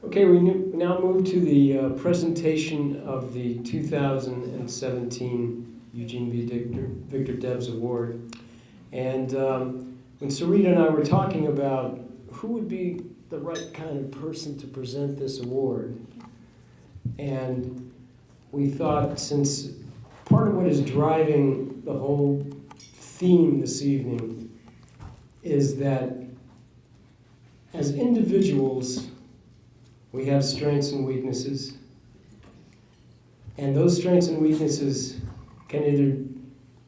Okay, we now move to the presentation of the 2017 Eugene V. Victor Debs Award. And when Sarita and I were talking about who would be the right kind of person to present this award, and we thought, since part of what is driving the whole theme this evening is that as individuals, we have strengths and weaknesses, and those strengths and weaknesses can either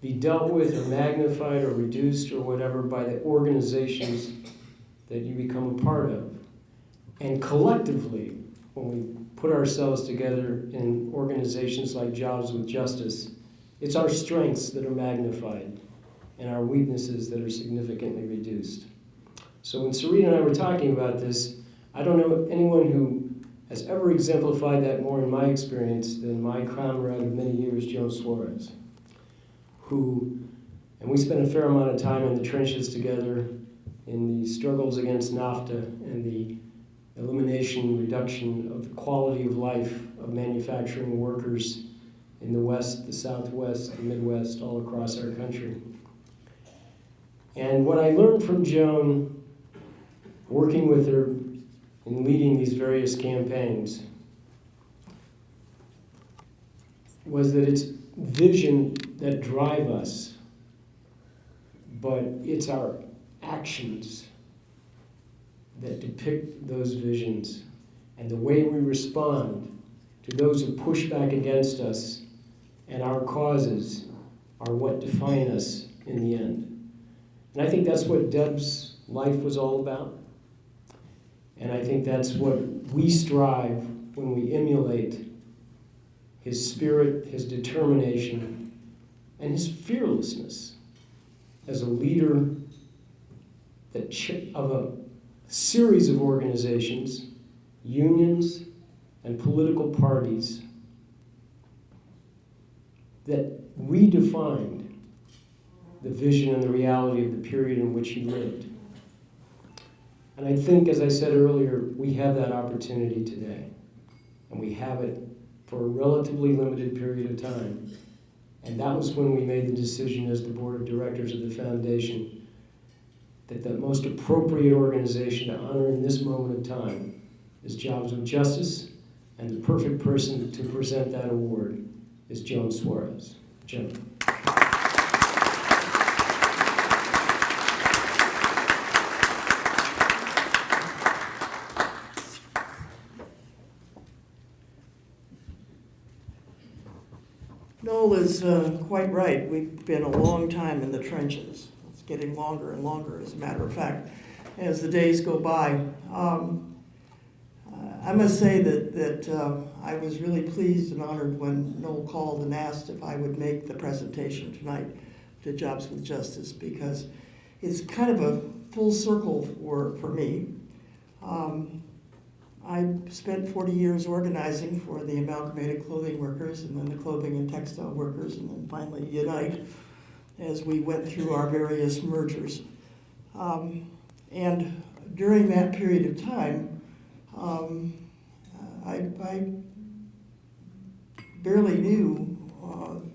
be dealt with or magnified or reduced or whatever by the organizations that you become a part of. And collectively, when we put ourselves together in organizations like Jobs with Justice, it's our strengths that are magnified and our weaknesses that are significantly reduced. So when Sarita and I were talking about this, I don't know anyone who has ever exemplified that more in my experience than my comrade of many years, Joan Suarez, and we spent a fair amount of time in the trenches together in the struggles against NAFTA and the elimination, reduction of the quality of life of manufacturing workers in the West, the Southwest, the Midwest, all across our country. And what I learned from Joan, working with her in leading these various campaigns, was that it's vision that drive us, but it's our actions that depict those visions, and the way we respond to those who push back against us and our causes are what define us in the end. And I think that's what Deb's life was all about. And I think that's what we strive when we emulate his spirit, his determination, and his fearlessness as a leader of a series of organizations, unions, and political parties that redefined the vision and the reality of the period in which he lived. And I think, as I said earlier, we have that opportunity today. And we have it for a relatively limited period of time. And that was when we made the decision as the board of directors of the foundation that the most appropriate organization to honor in this moment of time is Jobs with Justice, and the perfect person to present that award is Joan Suarez. Joan. Noel is quite right. We've been a long time in the trenches. It's getting longer and longer, as a matter of fact, as the days go by. I must say that I was really pleased and honored when Noel called and asked if I would make the presentation tonight to Jobs with Justice, because it's kind of a full circle for me. I spent 40 years organizing for the Amalgamated Clothing Workers, and then the Clothing and Textile Workers, and then finally Unite, as we went through our various mergers. And during that period of time, I barely knew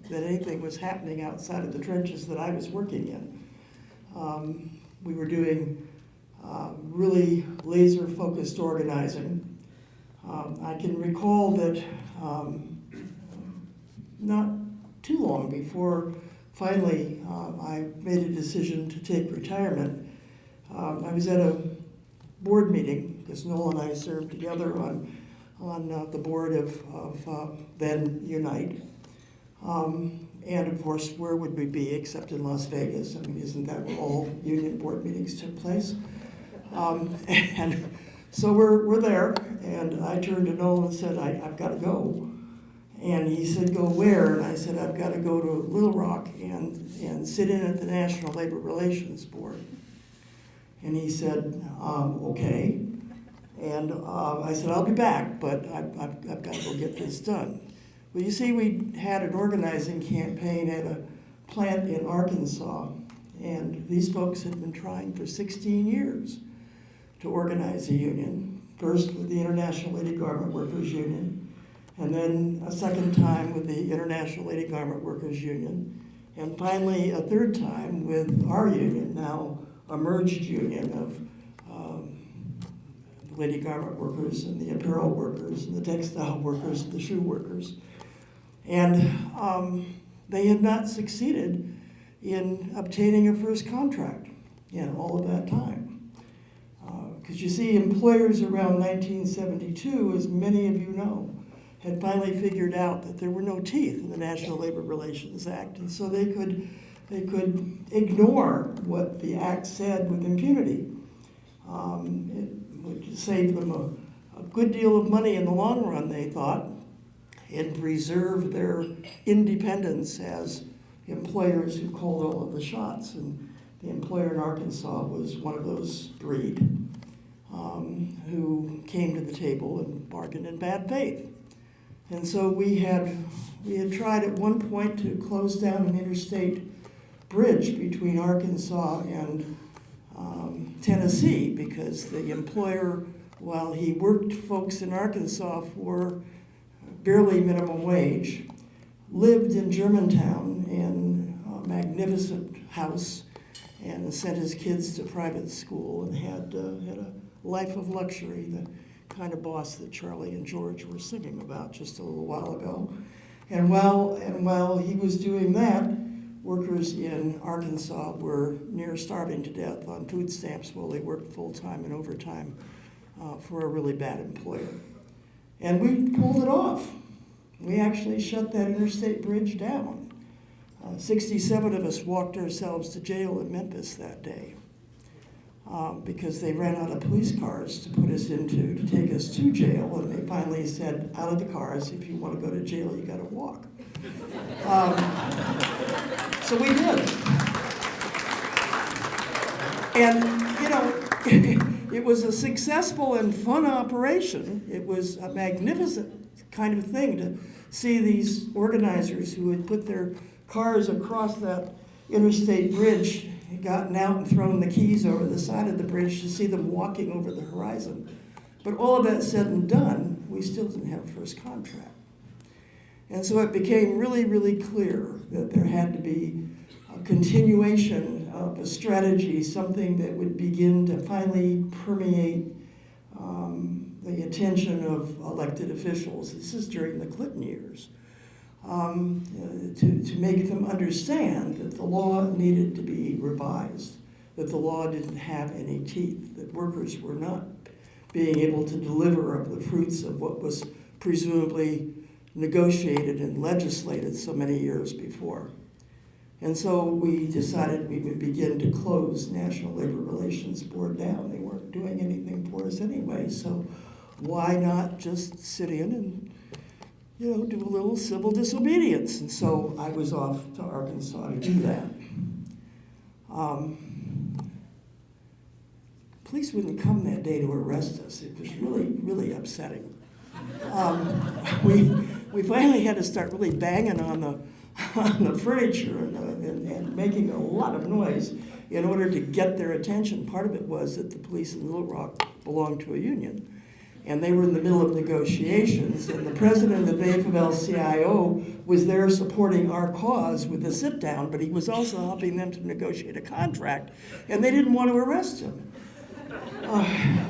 that anything was happening outside of the trenches that I was working in. We were doing really laser-focused organizing. I can recall that not too long before finally I made a decision to take retirement, I was at a board meeting, because Noel and I served together on the board of then Unite. And of course, where would we be except in Las Vegas? I mean, isn't that where all union board meetings took place? And so we're there, and I turned to Noel and said, I've got to go. And he said, go where? And I said, I've got to go to Little Rock and sit in at the National Labor Relations Board. And he said, okay. And I said, I'll be back, but I've got to go get this done. Well, you see, we had an organizing campaign at a plant in Arkansas, and these folks had been trying for 16 years to organize a union. first with the International Lady Garment Workers Union, and then a second time with the International Lady Garment Workers Union, and finally a third time with our union, now a merged union of the lady garment workers and the apparel workers and the textile workers and the shoe workers. And they had not succeeded in obtaining a first contract in all of that time. Because you see, employers around 1972, as many of you know, had finally figured out that there were no teeth in the National Labor Relations Act, and so they could ignore what the act said with impunity. It would save them a good deal of money in the long run, they thought, and preserve their independence as employers who called all of the shots. And the employer in Arkansas was one of those breed who came to the table and bargained in bad faith. And so we had tried at one point to close down an interstate bridge between Arkansas and Tennessee, because the employer, while he worked folks in Arkansas for barely minimum wage, lived in Germantown in a magnificent house and sent his kids to private school and had a life of luxury, the kind of boss that Charlie and George were singing about just a little while ago. And while he was doing that, workers in Arkansas were near starving to death on food stamps while they worked full-time and overtime for a really bad employer. And we pulled it off. We actually shut that interstate bridge down. 67 of us walked ourselves to jail in Memphis that day because they ran out of police cars to put us into, to take us to jail, and they finally said, out of the cars, if you want to go to jail, you got to walk. So we did. And, you know, it was a successful and fun operation. It was a magnificent kind of thing to see these organizers who had put their cars across that interstate bridge, gotten out and thrown the keys over the side of the bridge, to see them walking over the horizon. But all of that said and done, we still didn't have a first contract. And so it became really, really clear that there had to be a continuation of a strategy, something that would begin to finally permeate the attention of elected officials. This is during the Clinton years. To make them understand that the law needed to be revised, that the law didn't have any teeth, that workers were not being able to deliver of the fruits of what was presumably negotiated and legislated so many years before. And so we decided we would begin to close National Labor Relations Board down. They weren't doing anything for us anyway, so why not just sit in and, you know, do a little civil disobedience? And so I was off to Arkansas to do that. Police wouldn't come that day to arrest us. It was really, really upsetting. We finally had to start really banging on the furniture and making a lot of noise in order to get their attention. Part of it was that the police in Little Rock belonged to a union, and they were in the middle of negotiations, and the president of the AFL-CIO was there supporting our cause with the sit-down, but he was also helping them to negotiate a contract, and they didn't want to arrest him.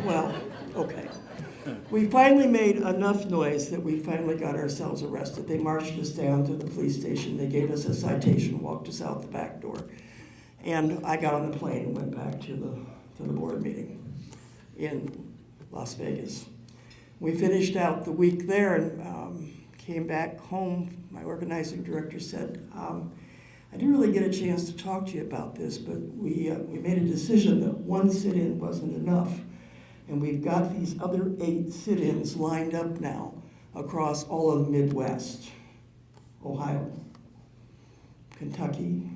Well, okay. We finally made enough noise that we finally got ourselves arrested. They marched us down to the police station. They gave us a citation, walked us out the back door. And I got on the plane and went back to the board meeting in Las Vegas. We finished out the week there and came back home. My organizing director said, I didn't really get a chance to talk to you about this, but we made a decision that one sit-in wasn't enough. And we've got these other 8 sit-ins lined up now across all of the Midwest. Ohio, Kentucky.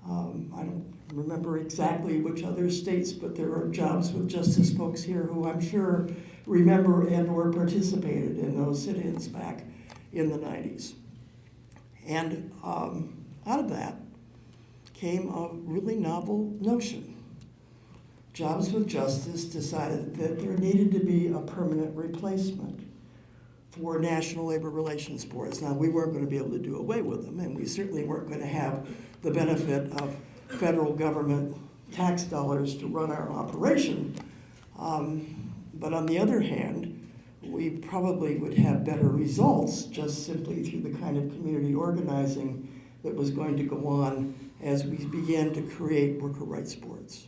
I don't remember exactly which other states, but there are jobs with justice folks here who I'm sure remember and or participated in those sit-ins back in the 90s. And out of that came a really novel notion. Jobs with Justice decided that there needed to be a permanent replacement for National Labor Relations Boards. Now, we weren't going to be able to do away with them, and we certainly weren't going to have the benefit of federal government tax dollars to run our operation. But on the other hand, we probably would have better results just simply through the kind of community organizing that was going to go on as we began to create worker rights boards.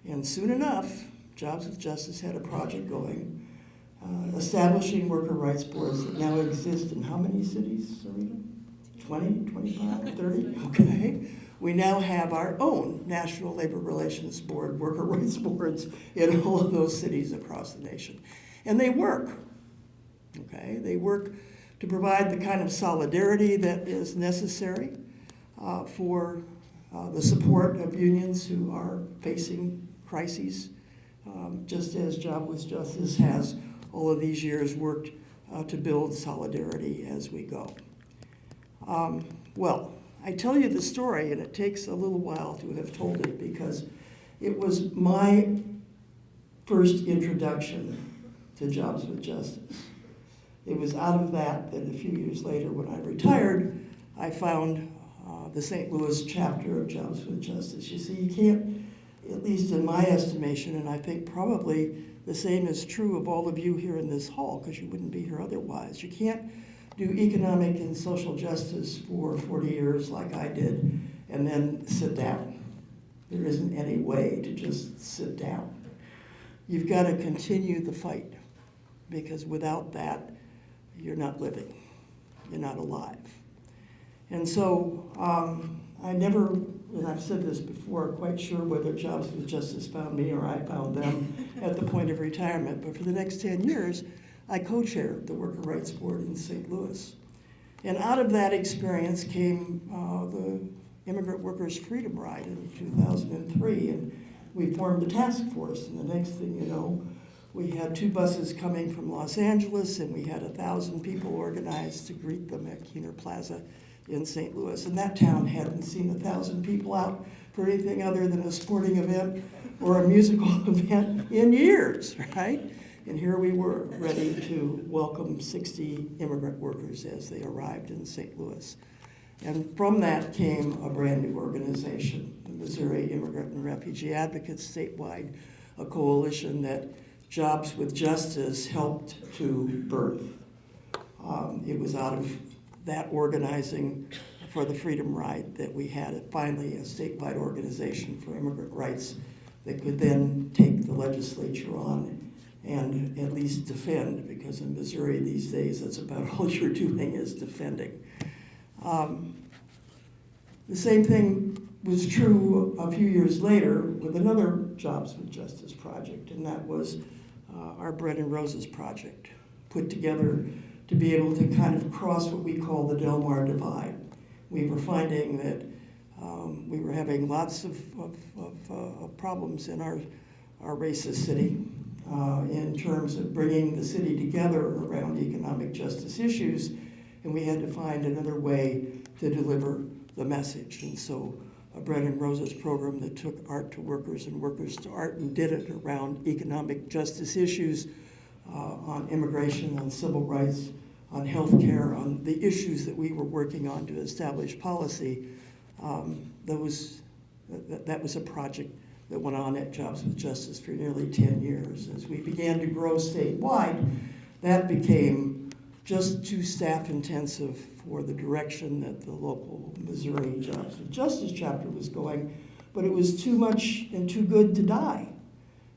And soon enough, Jobs with Justice had a project going, establishing worker rights boards that now exist in how many cities, Sarita? 20, 25, 30? Okay. We now have our own National Labor Relations Board, worker rights boards in all of those cities across the nation. And they work, okay? They work to provide the kind of solidarity that is necessary for the support of unions who are facing crises, just as Job with Justice has all of these years worked to build solidarity as we go. Well, I tell you the story, and it takes a little while to have told it because it was my first introduction to Jobs with Justice. It was out of that a few years later when I retired, I found the St. Louis chapter of Jobs with Justice. You see, you can't, at least in my estimation, and I think probably the same is true of all of you here in this hall, because you wouldn't be here otherwise. You can't do economic and social justice for 40 years like I did and then sit down. There isn't any way to just sit down. You've got to continue the fight, because without that, you're not living. You're not alive. And so I never, and I've said this before, quite sure whether Jobs with Justice found me or I found them at the point of retirement, but for the next 10 years, I co-chaired the Worker Rights Board in St. Louis. And out of that experience came the Immigrant Workers Freedom Ride in 2003, and we formed a task force, and the next thing you know, we had 2 buses coming from Los Angeles, and we had 1,000 people organized to greet them at Keener Plaza in St. Louis. And that town hadn't seen 1,000 people out for anything other than a sporting event or a musical event in years, right? And here we were, ready to welcome 60 immigrant workers as they arrived in St. Louis. And from that came a brand new organization, the Missouri Immigrant and Refugee Advocates Statewide, a coalition that Jobs with Justice helped to birth. It was out of that organizing for the Freedom Ride that we had finally a statewide organization for immigrant rights that could then take the legislature on and at least defend, because in Missouri these days that's about all you're doing is defending. The same thing was true a few years later with another Jobs with Justice project, and that was our Bread and Roses project, put together to be able to kind of cross what we call the Del Mar divide. We were finding that we were having lots of problems in our racist city in terms of bringing the city together around economic justice issues, and we had to find another way to deliver the message. And so a Bread and Roses program that took art to workers and workers to art and did it around economic justice issues, on immigration, on civil rights, on health care, on the issues that we were working on to establish policy. That was a project that went on at Jobs with Justice for nearly 10 years. As we began to grow statewide, that became just too staff intensive for the direction that the local Missouri Jobs with Justice chapter was going, but it was too much and too good to die.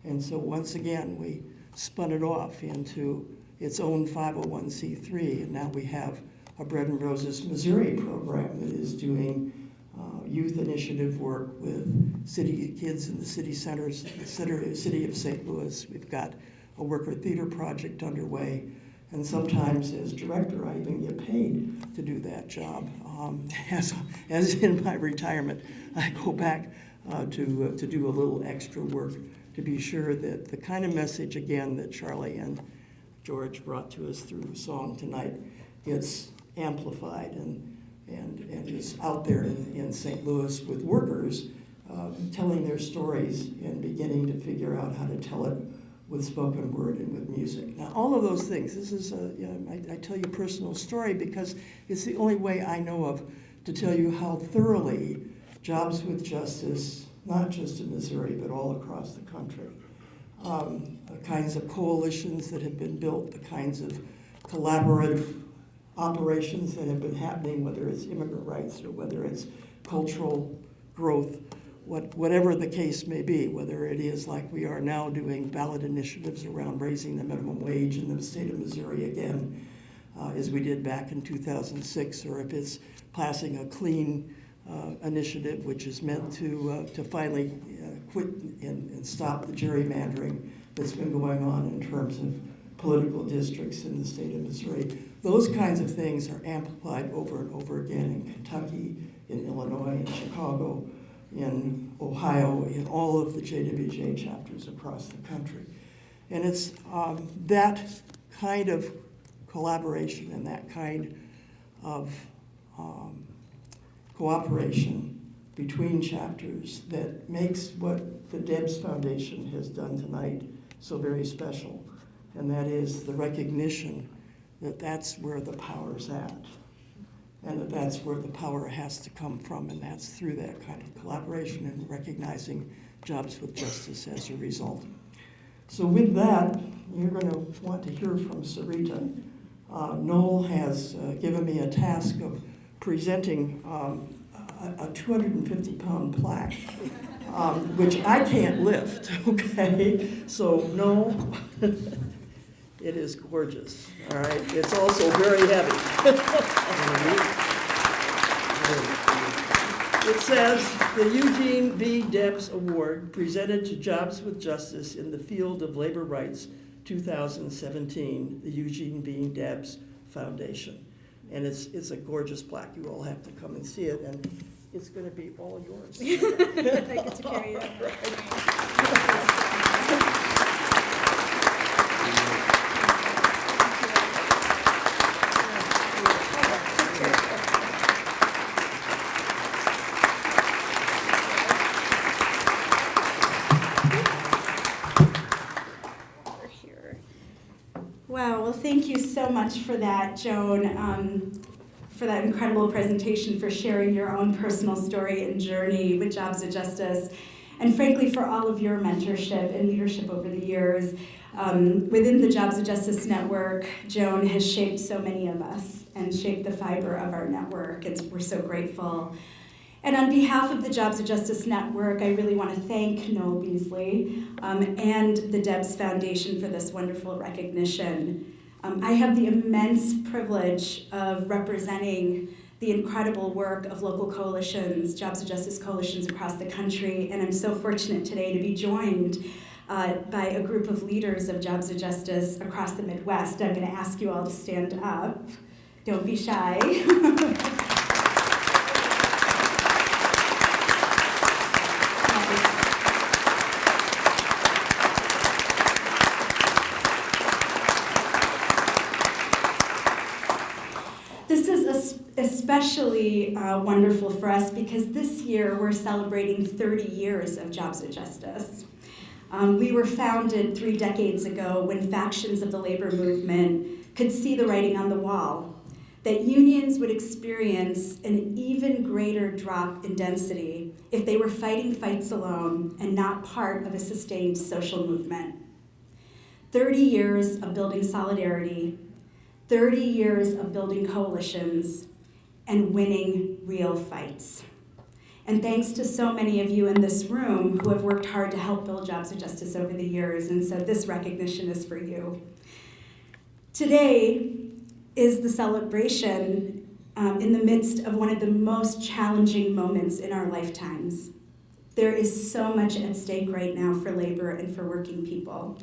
And so once again, we spun it off into its own 501c3, and now we have a Bread and Roses Missouri program that is doing youth initiative work with city kids in the city centers, the city of St. Louis. We've got a worker theater project underway, and sometimes as director, I even get paid to do that job. As in my retirement, I go back to do a little extra work to be sure that the kind of message, again, that Charlie and George brought to us through song tonight gets amplified and is out there in St. Louis with workers telling their stories and beginning to figure out how to tell it with spoken word and with music. Now, all of those things, this is, I tell you a personal story because it's the only way I know of to tell you how thoroughly Jobs with Justice, not just in Missouri, but all across the country, the kinds of coalitions that have been built, the kinds of collaborative operations that have been happening, whether it's immigrant rights or whether it's cultural growth, whatever the case may be, whether it is like we are now doing ballot initiatives around raising the minimum wage in the state of Missouri again, as we did back in 2006, or if it's passing a clean initiative, which is meant to finally quit and stop the gerrymandering that's been going on in terms of political districts in the state of Missouri. Those kinds of things are amplified over and over again in Kentucky, in Illinois, in Chicago, in Ohio, in all of the JWJ chapters across the country. And it's that kind of collaboration and that kind of cooperation between chapters that makes what the Debs Foundation has done tonight so very special. And that is the recognition that that's where the power's at, and that that's where the power has to come from, and that's through that kind of collaboration and recognizing Jobs with Justice as a result. So with that, you're going to want to hear from Sarita. Noel has given me a task of presenting a 250-pound plaque, which I can't lift, okay? So Noel, it is gorgeous, all right? It's also very heavy. It says, the Eugene V. Debs Award presented to Jobs with Justice in the field of labor rights 2017, the Eugene V. Debs Foundation. And it's a gorgeous plaque. You all have to come and see it, and it's going to be all yours. I get to carry that. Wow, well, thank you so much for that, Joan, for that incredible presentation, for sharing your own personal story and journey with Jobs with Justice, and frankly, for all of your mentorship and leadership over the years. Within the Jobs with Justice Network, Joan has shaped so many of us and shaped the fiber of our network, and we're so grateful. And on behalf of the Jobs with Justice Network, I really want to thank Noel Beasley and the Debs Foundation for this wonderful recognition. I have the immense privilege of representing the incredible work of local coalitions, Jobs with Justice coalitions across the country, and I'm so fortunate today to be joined by a group of leaders of Jobs with Justice across the Midwest. I'm going to ask you all to stand up. Don't be shy. This is especially wonderful for us because this year we're celebrating 30 years of Jobs with Justice. We were founded 3 decades ago when factions of the labor movement could see the writing on the wall, that unions would experience an even greater drop in density if they were fighting fights alone and not part of a sustained social movement. 30 years of building solidarity, 30 years of building coalitions, and winning real fights. And thanks to so many of you in this room who have worked hard to help build Jobs with Justice over the years, and so this recognition is for you. Today is the celebration in the midst of one of the most challenging moments in our lifetimes. There is so much at stake right now for labor and for working people.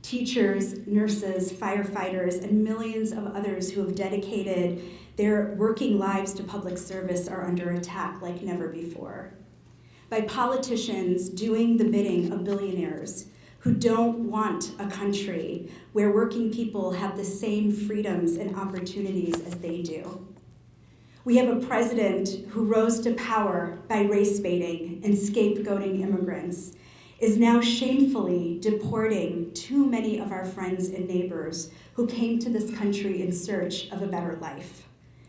Teachers, nurses, firefighters, and millions of others who have dedicated their working lives to public service are under attack like never before. By politicians doing the bidding of billionaires who don't want a country where working people have the same freedoms and opportunities as they do. We have a president who rose to power by race baiting and scapegoating immigrants, is now shamefully deporting too many of our friends and neighbors who came to this country in search of a better life,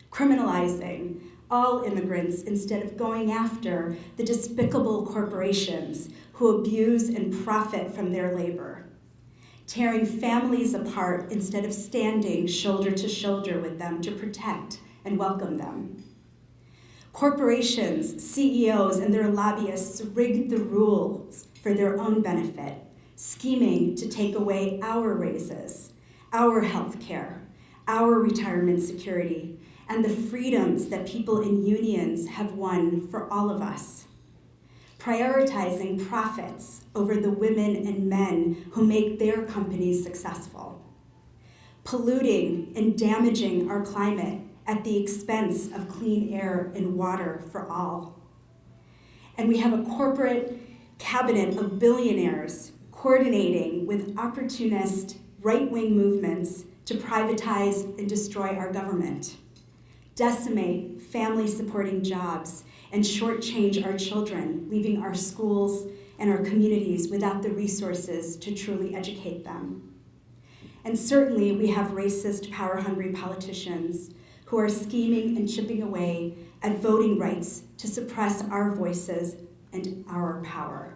criminalizing all immigrants instead of going after the despicable corporations who abuse and profit from their labor, tearing families apart instead of standing shoulder to shoulder with them to protect and welcome them. Corporations, CEOs, and their lobbyists rigged the rules for their own benefit, scheming to take away our raises, our health care, our retirement security, and the freedoms that people in unions have won for all of us. Prioritizing profits over the women and men who make their companies successful. Polluting and damaging our climate at the expense of clean air and water for all. And we have a corporate cabinet of billionaires coordinating with opportunist right-wing movements to privatize and destroy our government, decimate family-supporting jobs, and shortchange our children, leaving our schools and our communities without the resources to truly educate them. And certainly we have racist, power-hungry politicians who are scheming and chipping away at voting rights to suppress our voices and our power.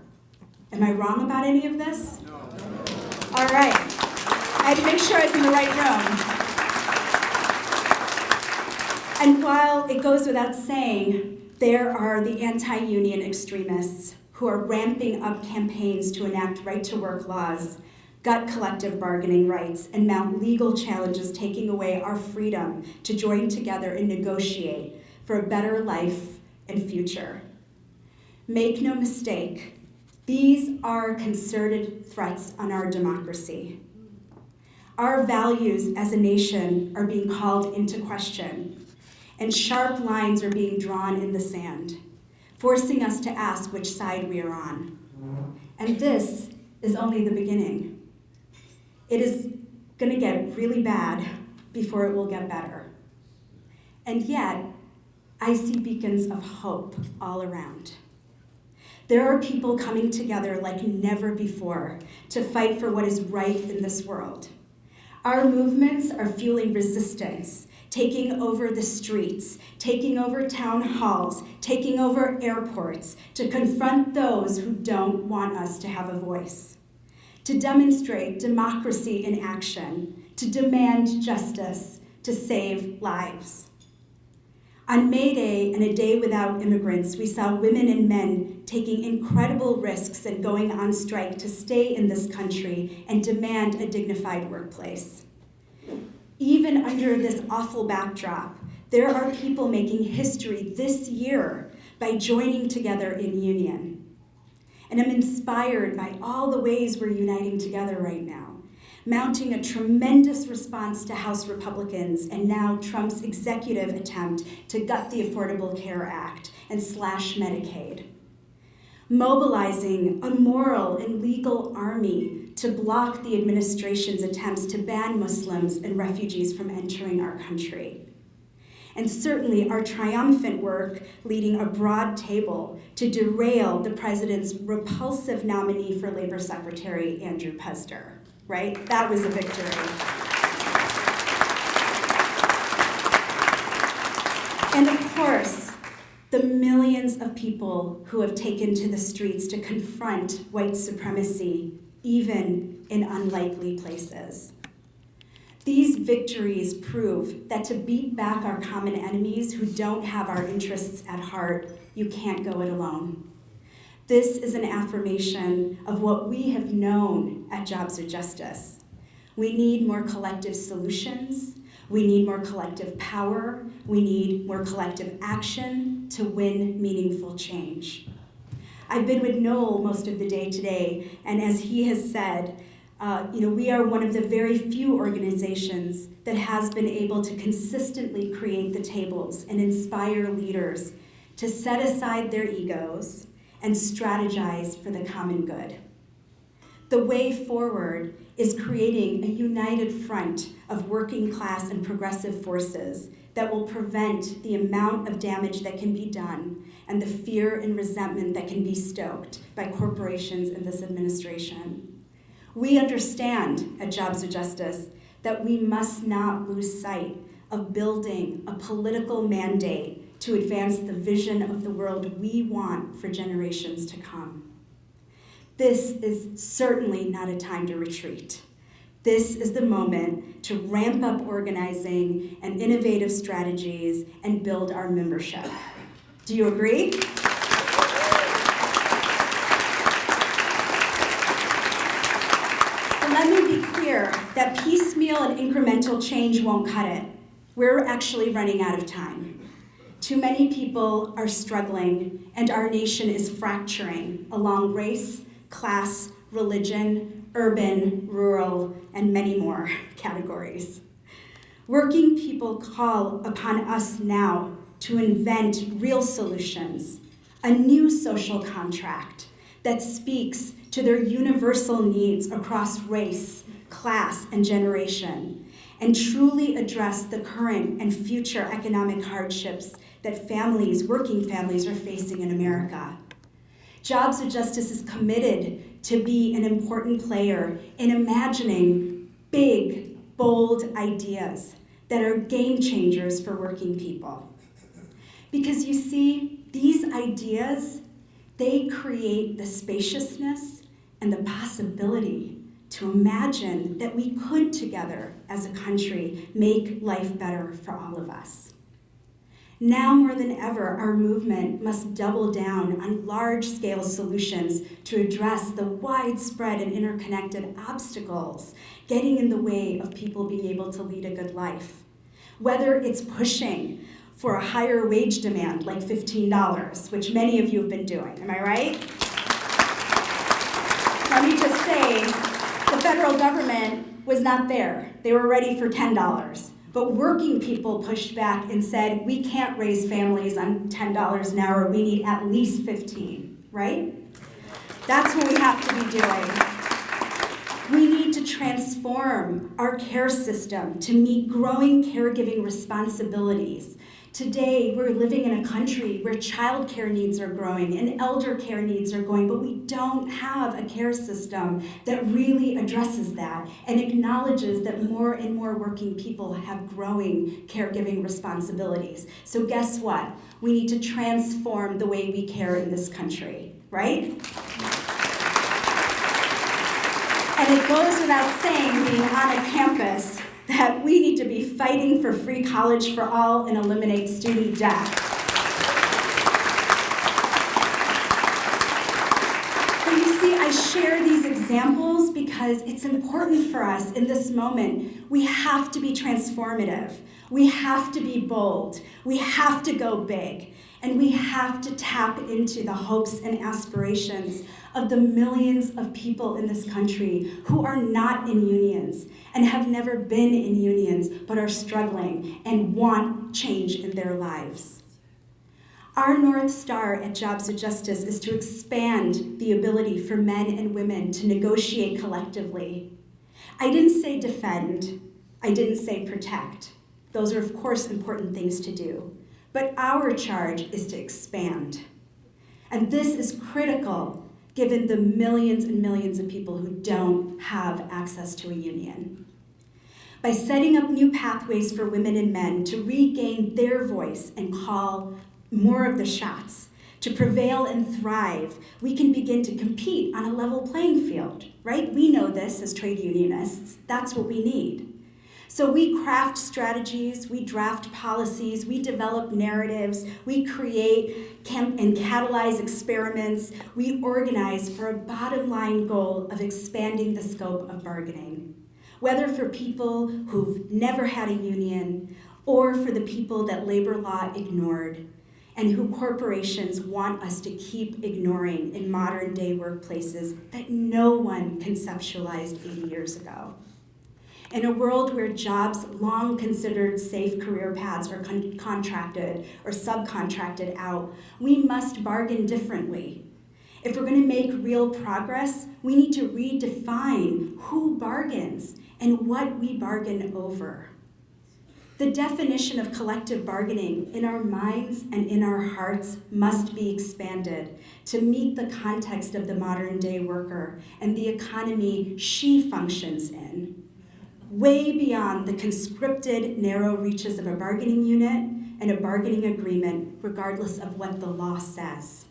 Am I wrong about any of this? No. All right. I had to make sure I was in the right room. And while it goes without saying, there are the anti-union extremists who are ramping up campaigns to enact right-to-work laws, gut collective bargaining rights, and mount legal challenges taking away our freedom to join together and negotiate for a better life and future. Make no mistake, these are concerted threats on our democracy. Our values as a nation are being called into question, and sharp lines are being drawn in the sand, forcing us to ask which side we are on. And this is only the beginning. It is going to get really bad before it will get better. And yet, I see beacons of hope all around. There are people coming together like never before to fight for what is right in this world. Our movements are fueling resistance, taking over the streets, taking over town halls, taking over airports to confront those who don't want us to have a voice, to demonstrate democracy in action, to demand justice, to save lives. On May Day and a day without immigrants, we saw women and men taking incredible risks and going on strike to stay in this country and demand a dignified workplace. Even under this awful backdrop, there are people making history this year by joining together in union. And I'm inspired by all the ways we're uniting together right now, mounting a tremendous response to House Republicans and now Trump's executive attempt to gut the Affordable Care Act and slash Medicaid. Mobilizing a moral and legal army to block the administration's attempts to ban Muslims and refugees from entering our country. And certainly our triumphant work leading a broad table to derail the president's repulsive nominee for Labor Secretary, Andrew Pezder, right? That was a victory. And of course, the millions of people who have taken to the streets to confront white supremacy, even in unlikely places. These victories prove that to beat back our common enemies who don't have our interests at heart, you can't go it alone. This is an affirmation of what we have known at Jobs of Justice. We need more collective solutions. We need more collective power. We need more collective action to win meaningful change. I've been with Noel most of the day today, and as he has said, we are one of the very few organizations that has been able to consistently create the tables and inspire leaders to set aside their egos and strategize for the common good. The way forward is creating a united front of working class and progressive forces that will prevent the amount of damage that can be done and the fear and resentment that can be stoked by corporations in this administration. We understand at Jobs of Justice that we must not lose sight of building a political mandate to advance the vision of the world we want for generations to come. This is certainly not a time to retreat. This is the moment to ramp up organizing and innovative strategies and build our membership. Do you agree? But let me be clear that piecemeal and incremental change won't cut it. We're actually running out of time. Too many people are struggling, and our nation is fracturing along race, class, religion, urban, rural, and many more categories. Working people call upon us now to invent real solutions, a new social contract that speaks to their universal needs across race, class, and generation, and truly address the current and future economic hardships that families, working families, are facing in America. Jobs of Justice is committed to be an important player in imagining big, bold ideas that are game changers for working people. Because you see, these ideas, they create the spaciousness and the possibility to imagine that we could together as a country make life better for all of us. Now more than ever, our movement must double down on large-scale solutions to address the widespread and interconnected obstacles getting in the way of people being able to lead a good life. Whether it's pushing for a higher wage demand like $15, which many of you have been doing, am I right? Let me just say, the federal government was not there. They were ready for $10. But working people pushed back and said, we can't raise families on $10 an hour, we need at least 15, right? That's what we have to be doing. We need to transform our care system to meet growing caregiving responsibilities. Today, we're living in a country where child care needs are growing and elder care needs are growing, but we don't have a care system that really addresses that and acknowledges that more and more working people have growing caregiving responsibilities. So guess what? We need to transform the way we care in this country, right? And it goes without saying, being on a campus, that we need to be fighting for free college for all and eliminate student debt. But you see, I share these examples because it's important for us in this moment. We have to be transformative. We have to be bold. We have to go big. And we have to tap into the hopes and aspirations of the millions of people in this country who are not in unions and have never been in unions but are struggling and want change in their lives. Our North Star at Jobs of Justice is to expand the ability for men and women to negotiate collectively. I didn't say defend, I didn't say protect. Those are, of course, important things to do. But our charge is to expand. And this is critical given the millions and millions of people who don't have access to a union. By setting up new pathways for women and men to regain their voice and call more of the shots, to prevail and thrive, we can begin to compete on a level playing field, right? We know this as trade unionists. That's what we need. So we craft strategies, we draft policies, we develop narratives, we create and catalyze experiments, we organize for a bottom line goal of expanding the scope of bargaining. Whether for people who've never had a union or for the people that labor law ignored and who corporations want us to keep ignoring in modern day workplaces that no one conceptualized 80 years ago. In a world where jobs long considered safe career paths are contracted or subcontracted out, we must bargain differently. If we're going to make real progress, we need to redefine who bargains and what we bargain over. The definition of collective bargaining in our minds and in our hearts must be expanded to meet the context of the modern day worker and the economy she functions in, way beyond the conscripted narrow reaches of a bargaining unit and a bargaining agreement, regardless of what the law says.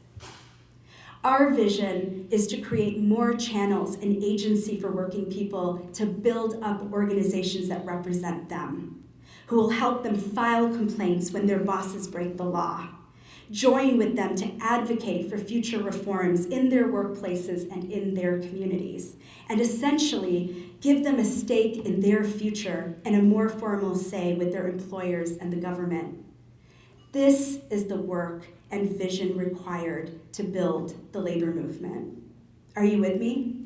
Our vision is to create more channels and agency for working people to build up organizations that represent them, who will help them file complaints when their bosses break the law, join with them to advocate for future reforms in their workplaces and in their communities, and essentially give them a stake in their future and a more formal say with their employers and the government. This is the work and vision required to build the labor movement. Are you with me?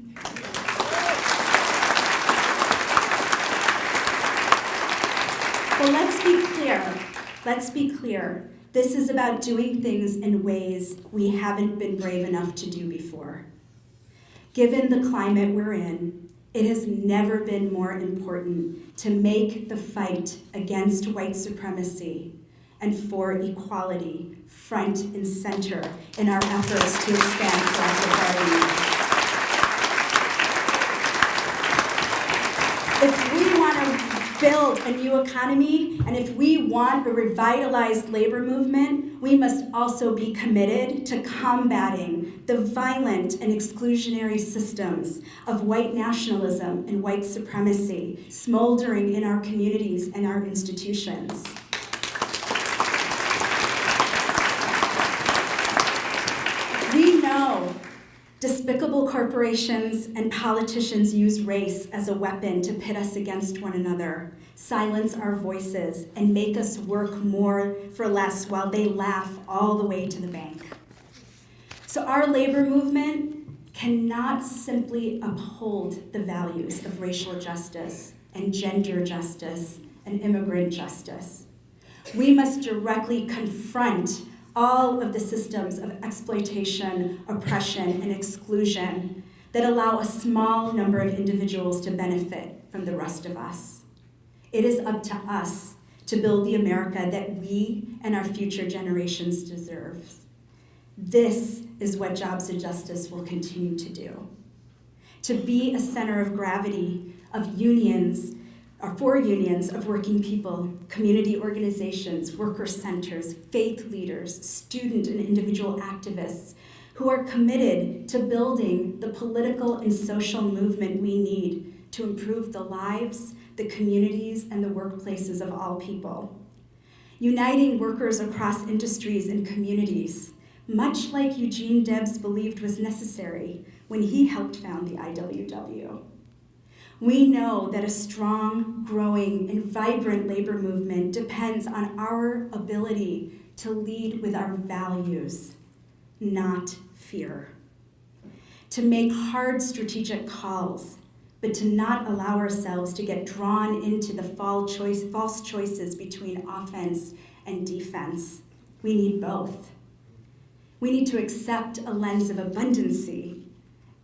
But let's be clear. This is about doing things in ways we haven't been brave enough to do before. Given the climate we're in, it has never been more important to make the fight against white supremacy and for equality front and center in our efforts to expand collective bargaining. If we want to build a new economy, and if we want a revitalized labor movement, we must also be committed to combating the violent and exclusionary systems of white nationalism and white supremacy smoldering in our communities and our institutions. We know despicable corporations and politicians use race as a weapon to pit us against one another, silence our voices, and make us work more for less while they laugh all the way to the bank. So our labor movement cannot simply uphold the values of racial justice and gender justice and immigrant justice. We must directly confront all of the systems of exploitation, oppression, and exclusion that allow a small number of individuals to benefit from the rest of us. It is up to us to build the America that we and our future generations deserve. This is what Jobs and Justice will continue to do. To be a center of gravity of unions, or for unions of working people, community organizations, worker centers, faith leaders, student and individual activists who are committed to building the political and social movement we need to improve the lives, the communities, and the workplaces of all people. Uniting workers across industries and communities, much like Eugene Debs believed was necessary when he helped found the IWW. We know that a strong, growing, and vibrant labor movement depends on our ability to lead with our values, not fear. To make hard strategic calls, but to not allow ourselves to get drawn into the false choices between offense and defense. We need both. We need to accept a lens of abundancy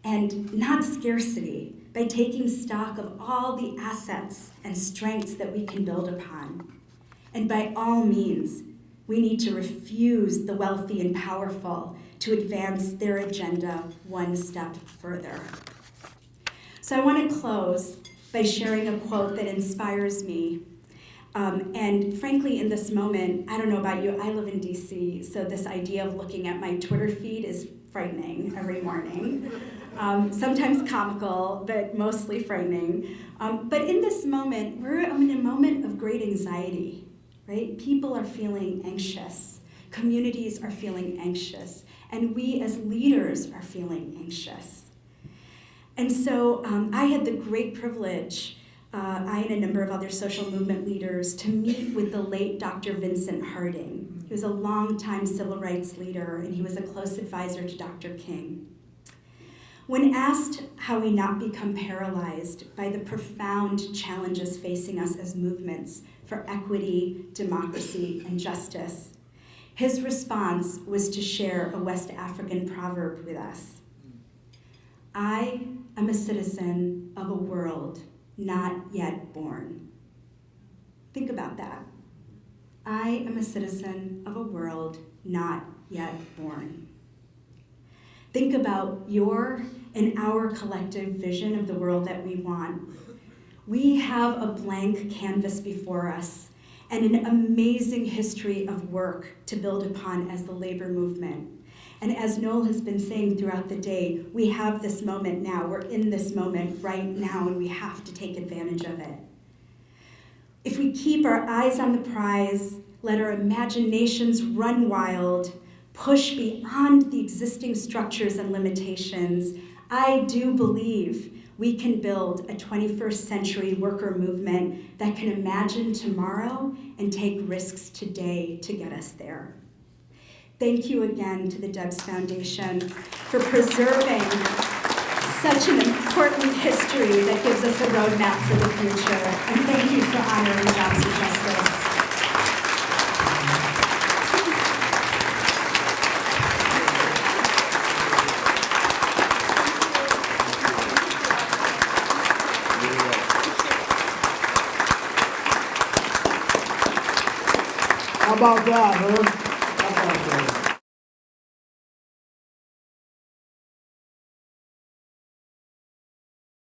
and not scarcity, by taking stock of all the assets and strengths that we can build upon. And by all means, we need to refuse the wealthy and powerful to advance their agenda one step further. So I want to close by sharing a quote that inspires me. And frankly, in this moment, I don't know about you, I live in DC, so this idea of looking at my Twitter feed is frightening every morning. Sometimes comical, but mostly frightening. But in this moment, we're in a moment of great anxiety, right? People are feeling anxious. Communities are feeling anxious. And we as leaders are feeling anxious. And so I had the great privilege, I and a number of other social movement leaders, to meet with the late Dr. Vincent Harding. He was a longtime civil rights leader, and he was a close advisor to Dr. King. When asked how we not become paralyzed by the profound challenges facing us as movements for equity, democracy, and justice, his response was to share a West African proverb with us. I am a citizen of a world not yet born. Think about that. I am a citizen of a world not yet born. Think about your and our collective vision of the world that we want. We have a blank canvas before us and an amazing history of work to build upon as the labor movement. And as Noel has been saying throughout the day, we have this moment now. We're in this moment right now, and we have to take advantage of it. If we keep our eyes on the prize, let our imaginations run wild, push beyond the existing structures and limitations, I do believe we can build a 21st century worker movement that can imagine tomorrow and take risks today to get us there. Thank you again to the Debs Foundation for preserving such an important history that gives us a roadmap for the future. And thank you for honoring Jobs and Justice. How about that, huh? How about that?